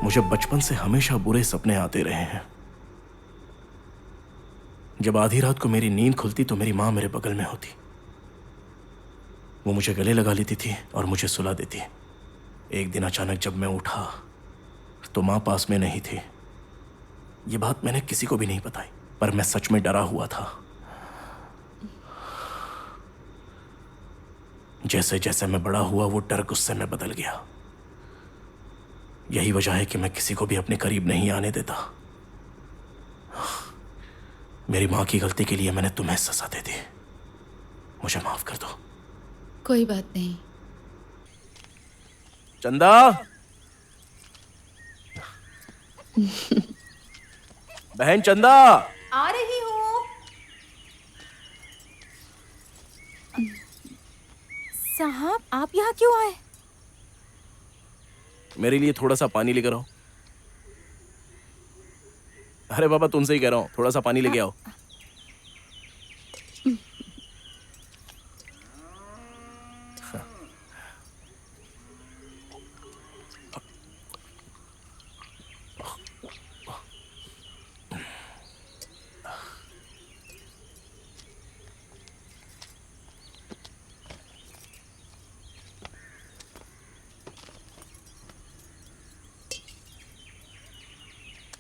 मुझे बचपन से हमेशा बुरे सपने आते रहे हैं। जब आधी रात को मेरी नींद खुलती तो मेरी माँ मेरे बगल में होती। वो मुझे गले लगा लेती थी और मुझे सुला देती। एक दिन अचानक जब मैं उठा तो माँ पास में नहीं थी। ये बात मैंने किसी को भी नहीं बताई, पर मैं सच में डरा हुआ था। जैसे जैसे मैं बड़ा हुआ वो डर गुस्से में बदल गया। यही वजह है कि मैं किसी को भी अपने करीब नहीं आने देता। मेरी माँ की गलती के लिए मैंने तुम्हें सजा दे दी। मुझे माफ कर दो। कोई बात नहीं। चंदा। बहन चंदा। आ रही हूँ। साहब, आप यहाँ क्यों आए? मेरे लिए थोड़ा सा पानी लेकर आओ। अरे बाबा, तुमसे ही कह रहा हूँ, थोड़ा सा पानी लेके आओ।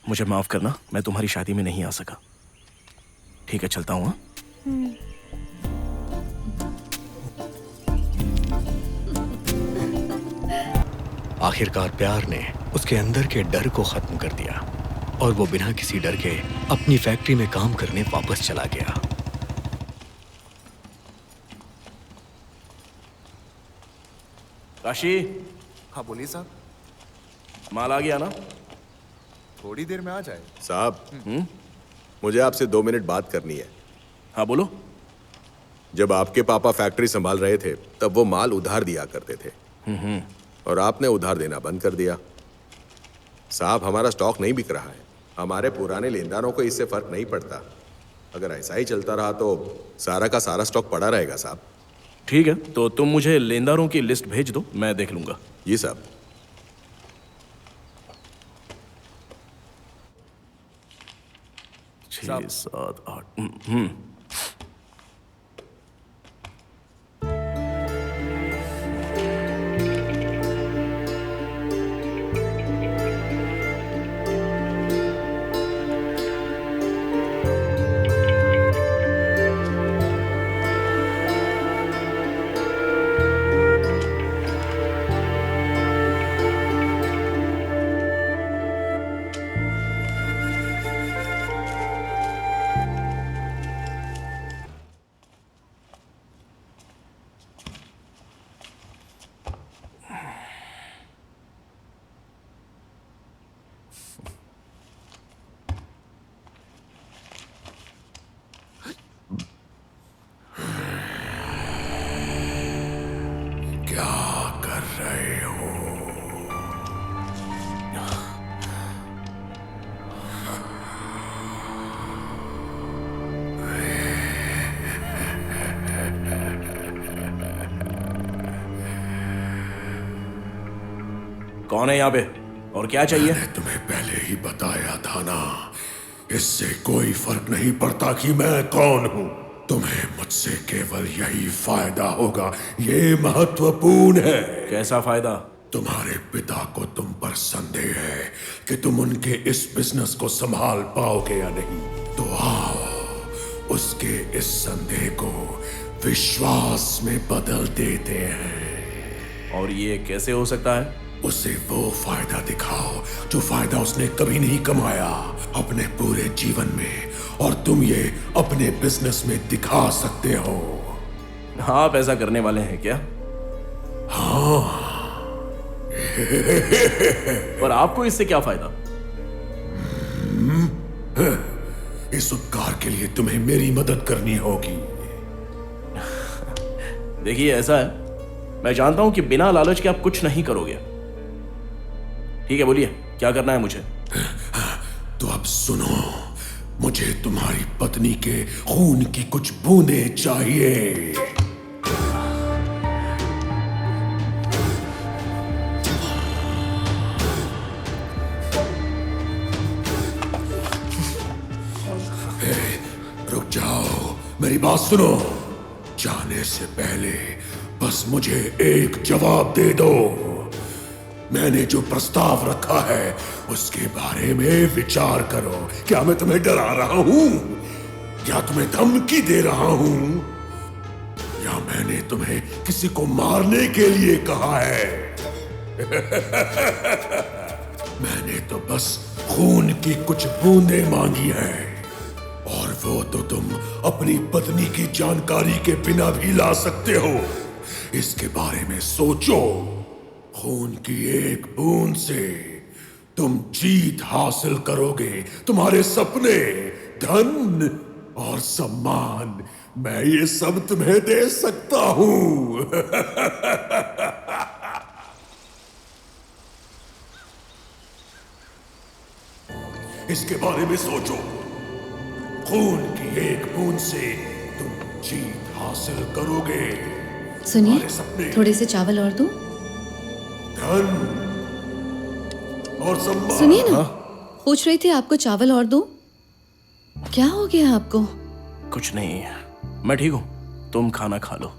मुझे माफ करना, मैं तुम्हारी शादी में नहीं आ सका। ठीक है, चलता हूँ। आखिरकार प्यार ने उसके अंदर के डर को खत्म कर दिया और वो बिना किसी डर के अपनी फैक्ट्री में काम करने वापस चला गया। काशी। हाँ बोलिए साहब। माल आ गया ना? थोड़ी देर में आ जाए साहब। मुझे आपसे 2 मिनट बात करनी है। हाँ बोलो। जब आपके पापा फैक्ट्री संभाल रहे थे तब वो माल उधार दिया करते थे और आपने उधार देना बंद कर दिया। साहब, हमारा स्टॉक नहीं बिक रहा है। हमारे पुराने लेनदारों को इससे फर्क नहीं पड़ता। अगर ऐसा ही चलता रहा तो सारा का सारा स्टॉक पड़ा रहेगा साहब। ठीक है, तो तुम मुझे लेनदारों की लिस्ट भेज दो, मैं देख लूंगा। जी साहब। 6, 7, 8। कौन है यहाँ पे और क्या चाहिए? मैंने तुम्हें पहले ही बताया था ना, इससे कोई फर्क नहीं पड़ता कि मैं कौन हूँ। तुम्हें मुझसे केवल यही फायदा होगा, ये महत्वपूर्ण है। कैसा फायदा? तुम्हारे पिता को तुम पर संदेह है कि तुम उनके इस बिजनेस को संभाल पाओगे या नहीं, तो आओ उसके इस संदेह को विश्वास में बदल देते हैं। और ये कैसे हो सकता है? उसे वो फायदा दिखाओ जो फायदा उसने कभी नहीं कमाया अपने पूरे जीवन में, और तुम ये अपने बिजनेस में दिखा सकते हो। आप ऐसा करने वाले हैं क्या? हाँ। पर आपको इससे क्या फायदा? इस उपकार के लिए तुम्हें मेरी मदद करनी होगी। देखिए, ऐसा है, मैं जानता हूं कि बिना लालच के आप कुछ नहीं करोगे। ठीक है, बोलिए क्या करना है मुझे? तो अब सुनो, मुझे तुम्हारी पत्नी के खून की कुछ बूंदें चाहिए। मेरी बात सुनो, जाने से पहले बस मुझे एक जवाब दे दो। मैंने जो प्रस्ताव रखा है उसके बारे में विचार करो। क्या मैं तुम्हें डरा रहा हूं, या तुम्हें धमकी दे रहा हूं, या मैंने तुम्हें किसी को मारने के लिए कहा है? मैंने तो बस खून की कुछ बूंदें मांगी हैं, और वो तो तुम अपनी पत्नी की जानकारी के बिना भी ला सकते हो। इसके बारे में सोचो। खून की एक बूंद से तुम जीत हासिल करोगे। तुम्हारे सपने, धन और सम्मान, मैं ये सब तुम्हें दे सकता हूं। इसके बारे में सोचो। खून की एक बूंद से तुम जीत हासिल करोगे। सुनिए, तुम्हारे सपने, थोड़े से चावल और दूं? धन और सम्मान। सुनिए ना, पूछ रही थी आपको चावल और दूं? क्या हो गया आपको? कुछ नहीं, मैं ठीक हूं। तुम खाना खा लो।